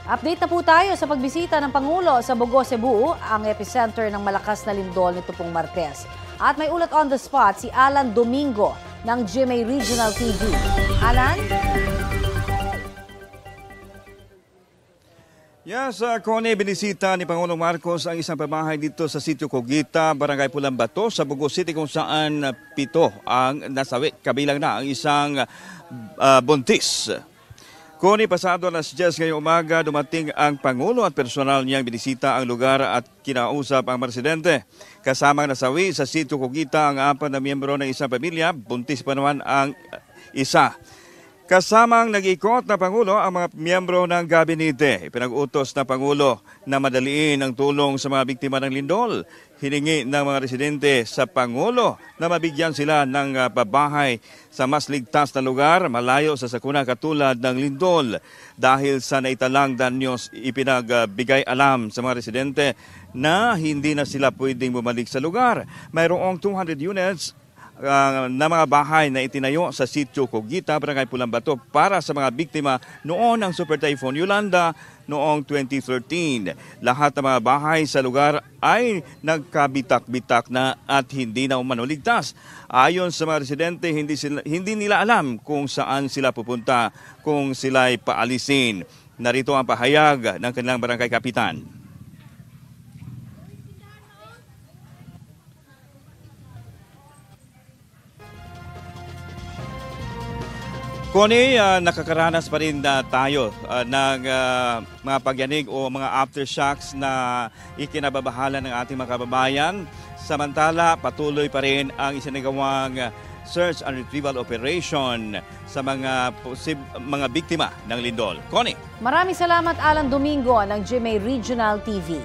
Update na po tayo sa pagbisita ng Pangulo sa Bogo, Cebu, ang epicenter ng malakas na lindol nito pong Martes. At may ulat on the spot si Alan Domingo ng GMA Regional TV. Alan? Yes, Connie, binisita ni Pangulong Marcos ang isang pamahay dito sa Sitio Cogita, Barangay Pulambato, sa Bogo City kung saan 7 ang nasawi. Kabilang na ang isang buntis. Connie, pasado alas 10 ngayong umaga, dumating ang Pangulo at personal niyang binisita ang lugar at kinausap ang mga residente. Kasamang nasawi sa Sitio Cogita ang 4 na miyembro ng isang pamilya, buntis pa naman ang isa. Kasamang nag-ikot na Pangulo ang mga miyembro ng gabinete. Ipinag-utos na Pangulo na madaliin ang tulong sa mga biktima ng lindol. Hiningi ng mga residente sa Pangulo na mabigyan sila ng pabahay sa mas ligtas na lugar malayo sa sakuna katulad ng lindol. Dahil sa naitalang danyos, ipinagbigay alam sa mga residente na hindi na sila pwedeng bumalik sa lugar. Mayroong 200 units na mga bahay na itinayo sa Sitio Cogita, Barangay Pulambato para sa mga biktima noon ng Super Typhoon Yolanda noong 2013. Lahat ng mga bahay sa lugar ay nagkabitak-bitak na at hindi na umanuligtas. Ayon sa mga residente, hindi nila alam kung saan sila pupunta kung sila'y paalisin. Narito ang pahayag ng kanilang barangay kapitan. Connie, nakakaranas pa rin tayo ng mga pagyanig o mga aftershocks na ikinababahala ng ating mga kababayan. Samantala, patuloy pa rin ang isinagawang search and retrieval operation sa mga biktima ng lindol. Connie. Maraming salamat, Alan Domingo ng GMA Regional TV.